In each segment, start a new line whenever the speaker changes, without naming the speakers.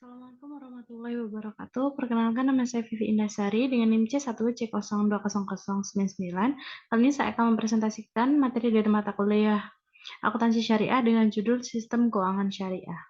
Assalamualaikum warahmatullahi wabarakatuh. Perkenalkan nama saya Vivi Indasari dengan NIM C1C020099. Kali ini saya akan mempresentasikan materi dari mata kuliah Akuntansi Syariah dengan judul Sistem Keuangan Syariah.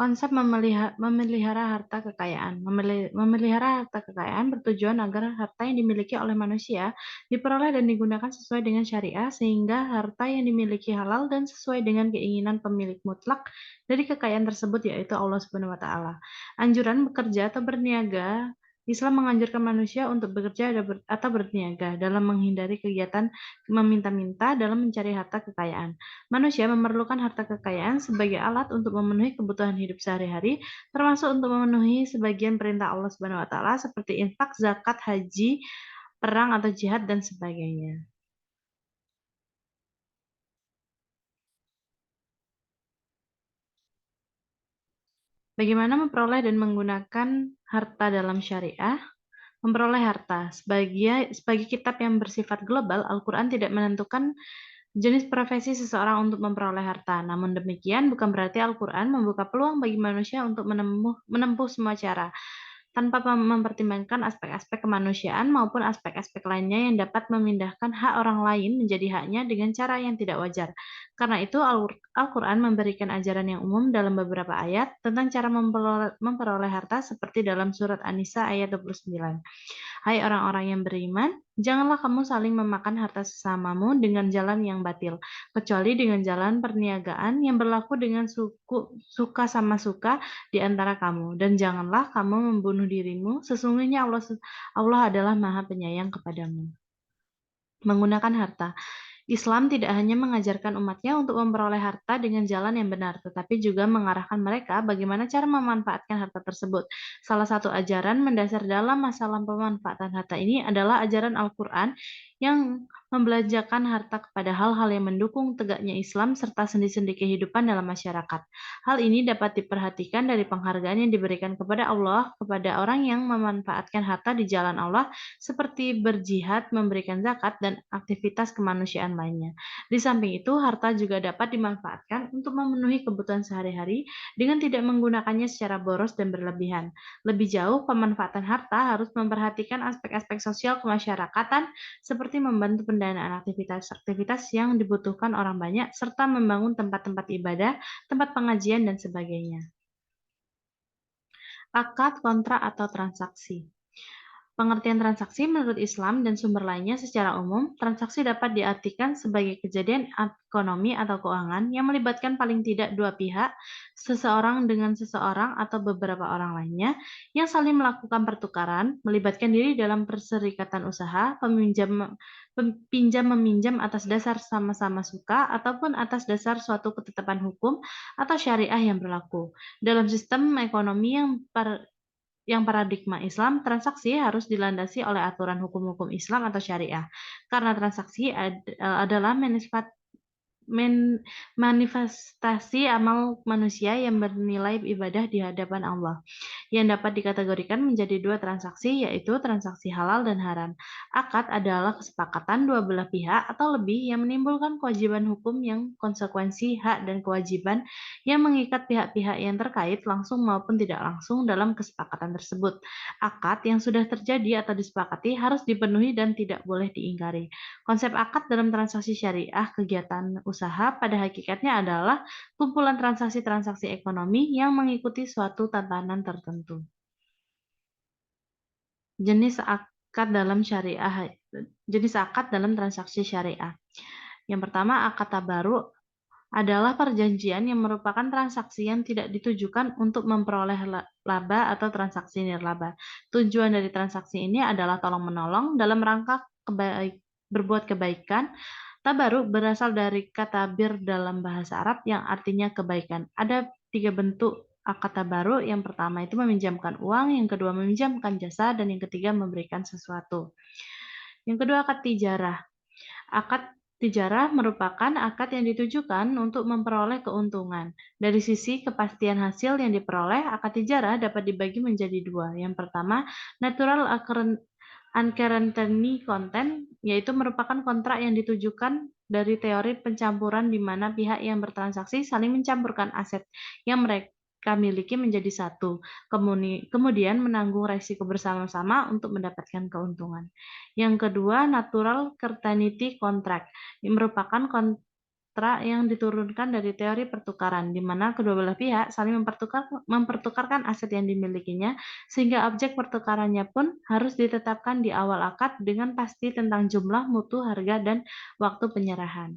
Konsep memelihara harta kekayaan. Memelihara harta kekayaan bertujuan agar harta yang dimiliki oleh manusia diperoleh dan digunakan sesuai dengan syariah sehingga harta yang dimiliki halal dan sesuai dengan keinginan pemilik mutlak dari kekayaan tersebut yaitu Allah Subhanahu wa taala. Anjuran bekerja atau berniaga. Islam menganjurkan manusia untuk bekerja atau berniaga dalam menghindari kegiatan meminta-minta dalam mencari harta kekayaan. Manusia memerlukan harta kekayaan sebagai alat untuk memenuhi kebutuhan hidup sehari-hari, termasuk untuk memenuhi sebagian perintah Allah Subhanahu wa taala seperti infak, zakat, haji, perang atau jihad dan sebagainya. Bagaimana memperoleh dan menggunakan harta dalam syariah? Memperoleh harta. Sebagai kitab yang bersifat global, Al-Quran tidak menentukan jenis profesi seseorang untuk memperoleh harta. Namun demikian, bukan berarti Al-Quran membuka peluang bagi manusia untuk menempuh semua cara, tanpa mempertimbangkan aspek-aspek kemanusiaan maupun aspek-aspek lainnya yang dapat memindahkan hak orang lain menjadi haknya dengan cara yang tidak wajar. Karena itu, Al-Quran memberikan ajaran yang umum dalam beberapa ayat tentang cara memperoleh harta seperti dalam surat An-Nisa ayat 29. Hai orang-orang yang beriman, janganlah kamu saling memakan harta sesamamu dengan jalan yang batil, kecuali dengan jalan perniagaan yang berlaku dengan suka sama suka di antara kamu. Dan janganlah kamu membunuh dirimu, sesungguhnya Allah adalah Maha Penyayang kepadamu. Menggunakan harta. Islam tidak hanya mengajarkan umatnya untuk memperoleh harta dengan jalan yang benar, tetapi juga mengarahkan mereka bagaimana cara memanfaatkan harta tersebut. Salah satu ajaran mendasar dalam masalah pemanfaatan harta ini adalah ajaran Al-Quran yang membelanjakan harta kepada hal-hal yang mendukung tegaknya Islam serta sendi-sendi kehidupan dalam masyarakat. Hal ini dapat diperhatikan dari penghargaan yang diberikan kepada Allah kepada orang yang memanfaatkan harta di jalan Allah seperti berjihad, memberikan zakat, dan aktivitas kemanusiaan lainnya. Di samping itu, harta juga dapat dimanfaatkan untuk memenuhi kebutuhan sehari-hari dengan tidak menggunakannya secara boros dan berlebihan. Lebih jauh, pemanfaatan harta harus memperhatikan aspek-aspek sosial kemasyarakatan seperti membantu pendanaan aktivitas-aktivitas yang dibutuhkan orang banyak serta membangun tempat-tempat ibadah, tempat pengajian, dan sebagainya. Akad, kontrak, atau transaksi. Pengertian transaksi menurut Islam dan sumber lainnya secara umum, transaksi dapat diartikan sebagai kejadian ekonomi atau keuangan yang melibatkan paling tidak dua pihak, seseorang dengan seseorang atau beberapa orang lainnya, yang saling melakukan pertukaran, melibatkan diri dalam perserikatan usaha, pinjam-meminjam atas dasar sama-sama suka, ataupun atas dasar suatu ketetapan hukum atau syariah yang berlaku. Dalam sistem ekonomi yang paradigma Islam, transaksi harus dilandasi oleh aturan hukum-hukum Islam atau syariah. Karena transaksi adalah manifestasi amal manusia yang bernilai ibadah di hadapan Allah, yang dapat dikategorikan menjadi dua transaksi, yaitu transaksi halal dan haram. Akad adalah kesepakatan dua belah pihak atau lebih yang menimbulkan kewajiban hukum yang konsekuensi hak dan kewajiban yang mengikat pihak-pihak yang terkait langsung maupun tidak langsung dalam kesepakatan tersebut. Akad yang sudah terjadi atau disepakati harus dipenuhi dan tidak boleh diingkari. Konsep akad dalam transaksi syariah kegiatan usaha pada hakikatnya adalah kumpulan transaksi-transaksi ekonomi yang mengikuti suatu tatanan tertentu. Jenis akad dalam syariah, jenis akad dalam transaksi syariah. Yang pertama, akad tabaruk adalah perjanjian yang merupakan transaksi yang tidak ditujukan untuk memperoleh laba atau transaksi nirlaba. Tujuan dari transaksi ini adalah tolong-menolong dalam rangka berbuat kebaikan. Tabaruk berasal dari kata bir dalam bahasa Arab yang artinya kebaikan. Ada 3 bentuk akad tabaruk. Yang pertama itu meminjamkan uang, yang kedua meminjamkan jasa, dan yang ketiga memberikan sesuatu. Yang kedua, akad tijarah. Akad tijarah merupakan akad yang ditujukan untuk memperoleh keuntungan. Dari sisi kepastian hasil yang diperoleh, akad tijarah dapat dibagi menjadi dua. Yang pertama, natural Uncertainty content yaitu merupakan kontrak yang ditujukan dari teori pencampuran di mana pihak yang bertransaksi saling mencampurkan aset yang mereka miliki menjadi satu, kemudian menanggung resiko bersama-sama untuk mendapatkan keuntungan. Yang kedua, natural certainty contract, yang merupakan kontrak yang diturunkan dari teori pertukaran, di mana kedua belah pihak saling mempertukarkan aset yang dimilikinya, sehingga objek pertukarannya pun harus ditetapkan di awal akad dengan pasti tentang jumlah, mutu, harga, dan waktu penyerahan.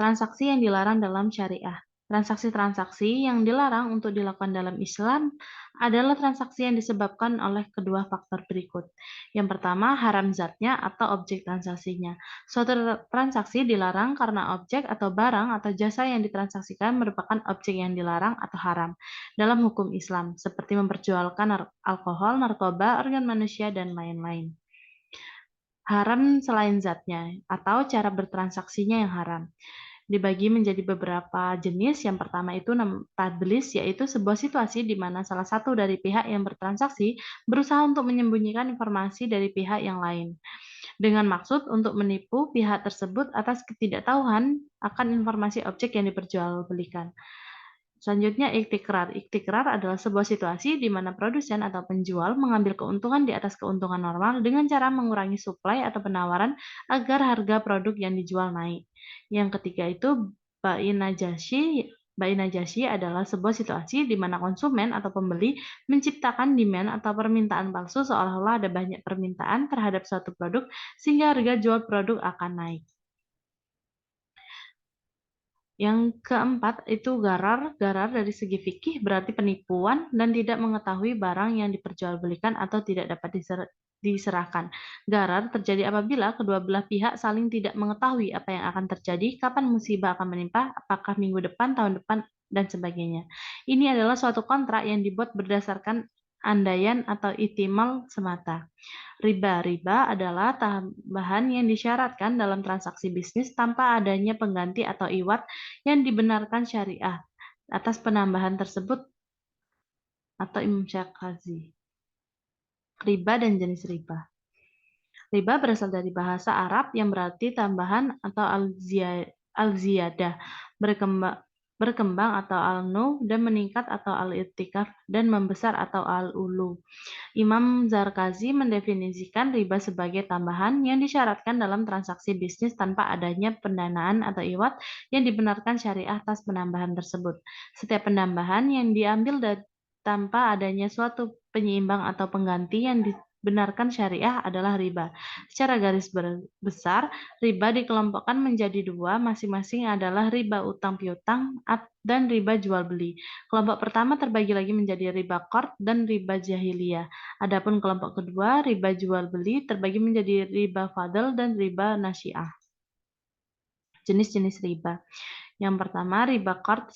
Transaksi yang dilarang dalam syariah. Transaksi-transaksi yang dilarang untuk dilakukan dalam Islam adalah transaksi yang disebabkan oleh kedua faktor berikut. Yang pertama, haram zatnya atau objek transaksinya. Suatu transaksi dilarang karena objek atau barang atau jasa yang ditransaksikan merupakan objek yang dilarang atau haram dalam hukum Islam, seperti memperjualkan alkohol, narkoba, organ manusia, dan lain-lain. Haram selain zatnya atau cara bertransaksinya yang haram dibagi menjadi beberapa jenis. Yang pertama itu tadlis, yaitu sebuah situasi di mana salah satu dari pihak yang bertransaksi berusaha untuk menyembunyikan informasi dari pihak yang lain dengan maksud untuk menipu pihak tersebut atas ketidaktahuan akan informasi objek yang diperjualbelikan. Selanjutnya, iktikrar. Iktikrar adalah sebuah situasi di mana produsen atau penjual mengambil keuntungan di atas keuntungan normal dengan cara mengurangi suplai atau penawaran agar harga produk yang dijual naik. Yang ketiga itu bai najashi. Bai najashi adalah sebuah situasi di mana konsumen atau pembeli menciptakan demand atau permintaan palsu seolah-olah ada banyak permintaan terhadap suatu produk sehingga harga jual produk akan naik. Yang keempat itu garar. Garar dari segi fikih berarti penipuan dan tidak mengetahui barang yang diperjualbelikan atau tidak dapat diserahkan. Garar terjadi apabila kedua belah pihak saling tidak mengetahui apa yang akan terjadi, kapan musibah akan menimpa, apakah minggu depan, tahun depan, dan sebagainya. Ini adalah suatu kontrak yang dibuat berdasarkan andaian atau ihtimal semata. Riba. Riba adalah tambahan yang disyaratkan dalam transaksi bisnis tanpa adanya pengganti atau iwat yang dibenarkan syariah atas penambahan tersebut atau Imam Syakhazi. Riba dan jenis riba. Riba berasal dari bahasa Arab yang berarti tambahan atau al-ziyadah, berkembang atau al-nu, dan meningkat atau al-irtikaf, dan membesar atau al-ulu. Imam Zarkazi mendefinisikan riba sebagai tambahan yang disyaratkan dalam transaksi bisnis tanpa adanya pendanaan atau iwat yang dibenarkan syariah atas penambahan tersebut. Setiap penambahan yang diambil tanpa adanya suatu penyeimbang atau pengganti yang dibenarkan syariah adalah riba. Secara garis besar, riba dikelompokkan menjadi dua, masing-masing adalah riba utang piutang dan riba jual beli. Kelompok pertama terbagi lagi menjadi riba qard dan riba jahiliyah. Adapun kelompok kedua, riba jual beli, terbagi menjadi riba fadl dan riba nasi'ah. Jenis-jenis riba. Yang pertama, riba qard,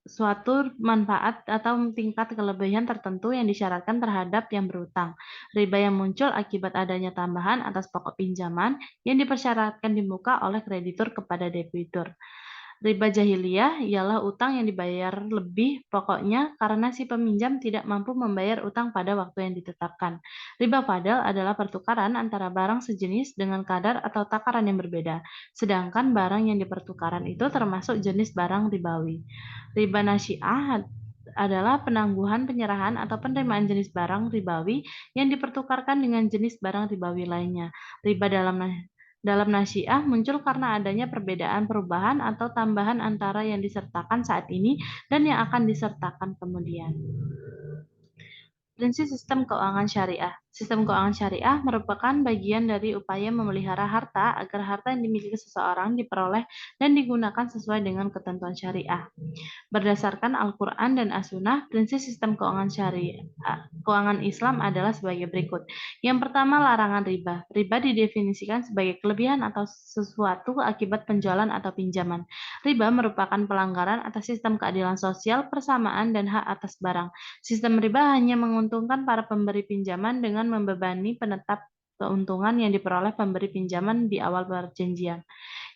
suatu manfaat atau tingkat kelebihan tertentu yang disyaratkan terhadap yang berutang. Riba yang muncul akibat adanya tambahan atas pokok pinjaman yang dipersyaratkan di muka oleh kreditur kepada debitur. Riba jahiliyah ialah utang yang dibayar lebih pokoknya karena si peminjam tidak mampu membayar utang pada waktu yang ditetapkan. Riba fadl adalah pertukaran antara barang sejenis dengan kadar atau takaran yang berbeda, sedangkan barang yang dipertukaran itu termasuk jenis barang ribawi. Riba nasi'ah adalah penangguhan penyerahan atau penerimaan jenis barang ribawi yang dipertukarkan dengan jenis barang ribawi lainnya. Riba dalam nasi'ah muncul karena adanya perbedaan perubahan atau tambahan antara yang disertakan saat ini dan yang akan disertakan kemudian. Prinsip sistem keuangan syariah. Sistem keuangan syariah merupakan bagian dari upaya memelihara harta agar harta yang dimiliki seseorang diperoleh dan digunakan sesuai dengan ketentuan syariah. Berdasarkan Al-Quran dan As-Sunnah, prinsip sistem keuangan Islam adalah sebagai berikut. Yang pertama, larangan riba. Riba didefinisikan sebagai kelebihan atau sesuatu akibat penjualan atau pinjaman. Riba merupakan pelanggaran atas sistem keadilan sosial, persamaan, dan hak atas barang. Sistem riba hanya menguntungkan para pemberi pinjaman dengan membebani penetap keuntungan yang diperoleh pemberi pinjaman di awal perjanjian.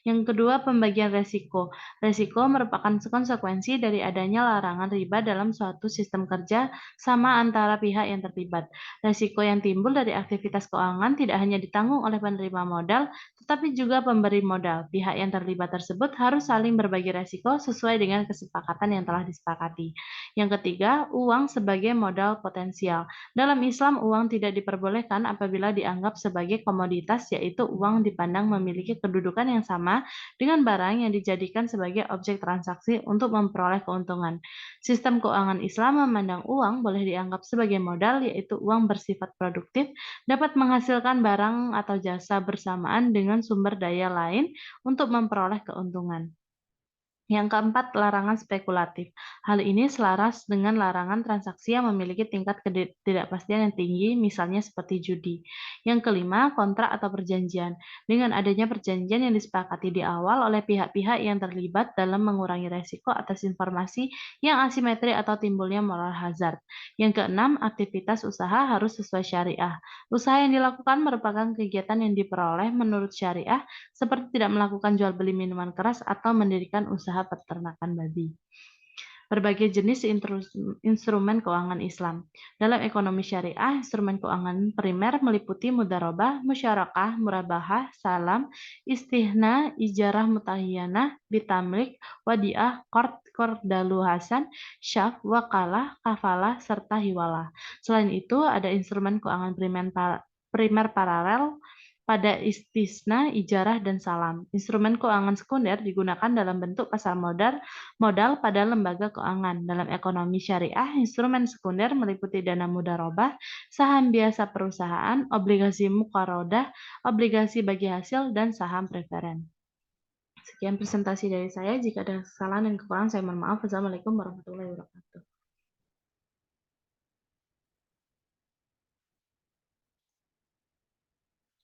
Yang kedua, pembagian resiko. Resiko merupakan konsekuensi dari adanya larangan riba dalam suatu sistem kerja sama antara pihak yang terlibat. Resiko yang timbul dari aktivitas keuangan tidak hanya ditanggung oleh penerima modal, tetapi juga pemberi modal. Pihak yang terlibat tersebut harus saling berbagi resiko sesuai dengan kesepakatan yang telah disepakati. Yang ketiga, uang sebagai modal potensial. Dalam Islam, uang tidak diperbolehkan apabila dianggap sebagai komoditas, yaitu uang dipandang memiliki kedudukan yang sama dengan barang yang dijadikan sebagai objek transaksi untuk memperoleh keuntungan. Sistem keuangan Islam memandang uang boleh dianggap sebagai modal, yaitu uang bersifat produktif, dapat menghasilkan barang atau jasa bersamaan dengan sumber daya lain untuk memperoleh keuntungan. Yang keempat, larangan spekulatif. Hal ini selaras dengan larangan transaksi yang memiliki tingkat ketidakpastian yang tinggi, misalnya seperti judi. Yang kelima, kontrak atau perjanjian. Dengan adanya perjanjian yang disepakati di awal oleh pihak-pihak yang terlibat dalam mengurangi resiko atas informasi yang asimetri atau timbulnya moral hazard. Yang keenam, aktivitas usaha harus sesuai syariah. Usaha yang dilakukan merupakan kegiatan yang diperoleh menurut syariah, seperti tidak melakukan jual beli minuman keras atau mendirikan usaha peternakan babi. Berbagai jenis instrumen keuangan Islam. Dalam ekonomi syariah, instrumen keuangan primer meliputi mudharabah, musyarakah, murabahah, salam, istihna, ijarah mutahiyanah, bitamlik, wadiah, qard, qardalu hasan, syaf, wakalah, kafalah, serta hiwalah. Selain itu, ada instrumen keuangan primer paralel pada istisna, ijarah, dan salam. Instrumen keuangan sekunder digunakan dalam bentuk pasar modal pada lembaga keuangan. Dalam ekonomi syariah, instrumen sekunder meliputi dana mudharabah, saham biasa perusahaan, obligasi muqarodah, obligasi bagi hasil, dan saham preferen. Sekian presentasi dari saya. Jika ada kesalahan dan kekurangan, saya mohon maaf. Wassalamualaikum warahmatullahi wabarakatuh.